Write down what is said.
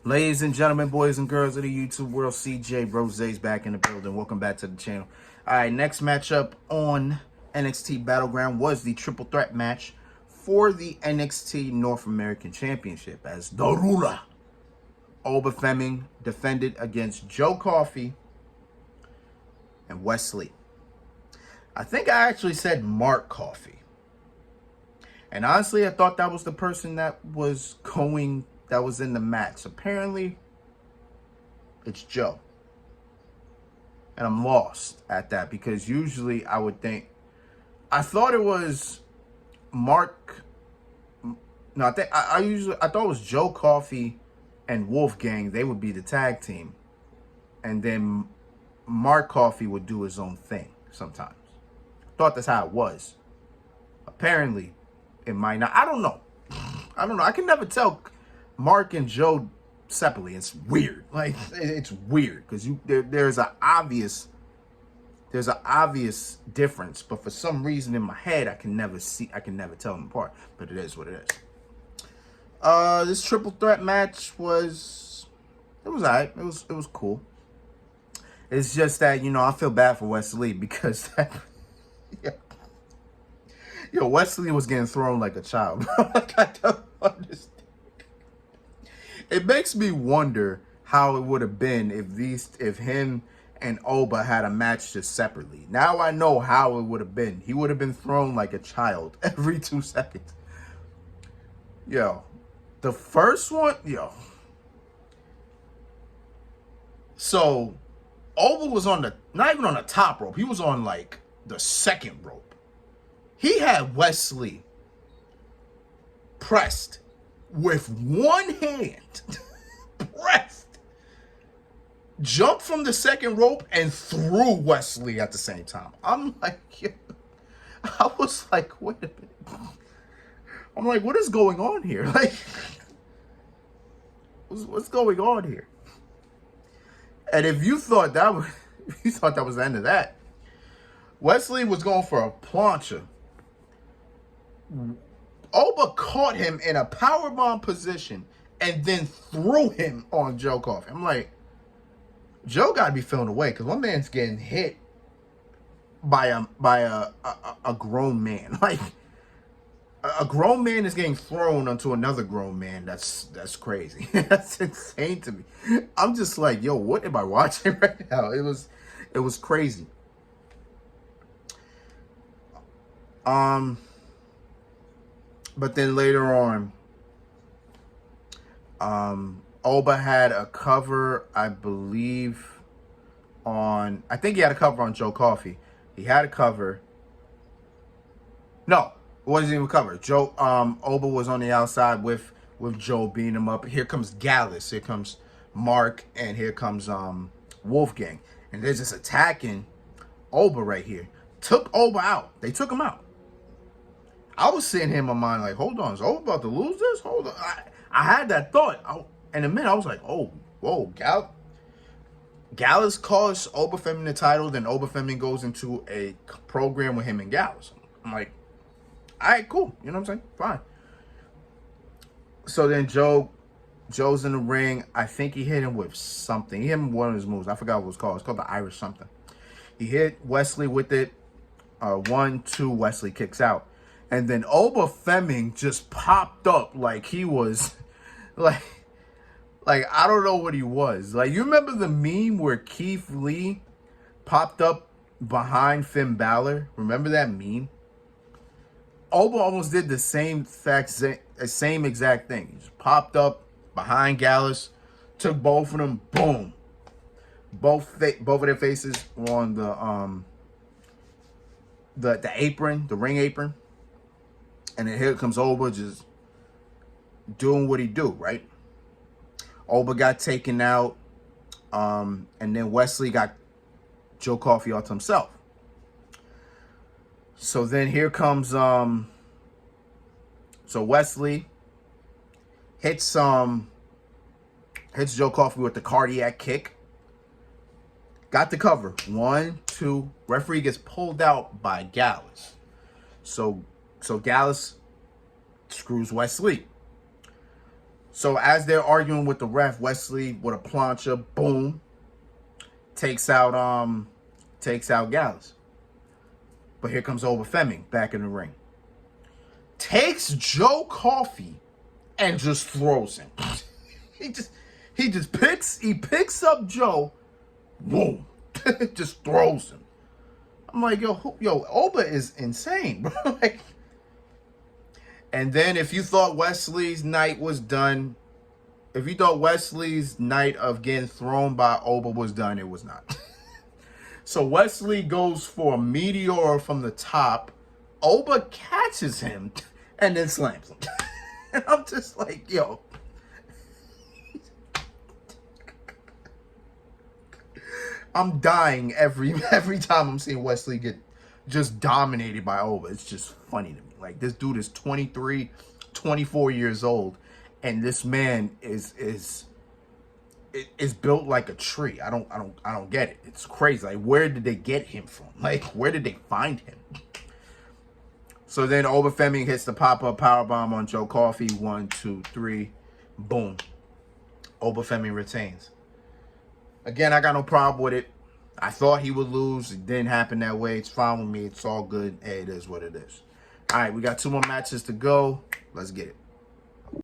Ladies and gentlemen, boys and girls of the YouTube world, CJ Rose's back in the building. Welcome back to the channel. All right, next matchup on NXT Battleground was the triple threat match for the NXT North American Championship as the ruler, Femi, defended against Joe Coffey and Wesley. I think I actually said Mark Coffey. And honestly, I thought that was the person that was in the match. Apparently, it's Joe. And I'm lost at that because usually I would think, I thought it was Mark. No, I thought it was Joe Coffey and Wolfgang. They would be the tag team. And then Mark Coffey would do his own thing sometimes. Thought that's how it was. Apparently, it might not. I don't know. I can never tell Mark and Joe separately. It's weird. Like, it's weird because there's an obvious difference, but for some reason in my head I can never tell them apart. But it is what it is. This triple threat match was alright. It was cool. It's just that, I feel bad for Wesley because Wesley was getting thrown like a child. Like, I don't understand. It makes me wonder how it would have been if him and Oba had a match just separately. Now I know how it would have been. He would have been thrown like a child every 2 seconds. The first one, So Oba was not even on the top rope. He was on like the second rope. He had Wesley pressed with one hand, jumped from the second rope and threw Wesley at the same time. I'm like, I was like, wait a minute. I'm like, what is going on here? Like, what's going on here? And if you thought that was the end of that, Wesley was going for a plancha. Oba caught him in a powerbomb position and then threw him on Joe Coffey. I'm like, Joe got to be feeling away because one man's getting hit by a grown man. Like, a grown man is getting thrown onto another grown man. That's crazy. That's insane to me. I'm just like, yo, what am I watching right now? It was crazy. But then later on, Oba had a cover, I believe, I think he had a cover on Joe Coffey. He had a cover. No, it wasn't even a cover. Oba was on the outside with Joe beating him up. Here comes Gallus. Here comes Mark. And here comes Wolfgang. And they're just attacking Oba right here. Took Oba out. They took him out. I was sitting here in my mind like, hold on, is Oba about to lose this? Hold on. I had that thought. In a minute, I was like, oh, whoa, Gallus calls Oba Femi the title, then Oba Femi goes into a program with him and Gallus. I'm like, all right, cool. You know what I'm saying? Fine. So then Joe's in the ring. I think he hit him with something. He hit him with one of his moves. I forgot what it was called. It's called the Irish something. He hit Wesley with it. 1, 2, Wesley kicks out. And then Oba Femi just popped up like he was, like I don't know what he was. Like, you remember the meme where Keith Lee popped up behind Finn Balor? Remember that meme? Oba almost did the same exact thing. He just popped up behind Gallus, took both of them, boom. Both of their faces were on the apron, the ring apron. And then here comes Oba just doing what he do, right? Oba got taken out. And then Wesley got Joe Coffey all to himself. So then here comes so Wesley hits Joe Coffey with the cardiac kick. Got the cover. 1, 2. Referee gets pulled out by Gallus. So Gallus screws Wesley. So as they're arguing with the ref, Wesley with a plancha, boom, takes out Gallus. But here comes Femi back in the ring. Takes Joe Coffey and just throws him. he picks up Joe, boom, just throws him. I'm like, yo, Oba is insane, bro. Like, and then if you thought Wesley's night was done, if you thought Wesley's night of getting thrown by Oba was done, it was not. So Wesley goes for a meteor from the top. Oba catches him and then slams him. And I'm just like, yo. I'm dying every time I'm seeing Wesley get just dominated by Oba. It's just funny to me. Like, this dude is 23, 24 years old, and this man is built like a tree. I don't get it. It's crazy. Like, where did they get him from? Like, where did they find him? So then Femi hits the pop-up powerbomb on Joe Coffey. 1, 2, 3. Boom. Femi retains. Again, I got no problem with it. I thought he would lose. It didn't happen that way. It's fine with me. It's all good. Hey, it is what it is. All right, we got 2 more matches to go. Let's get it.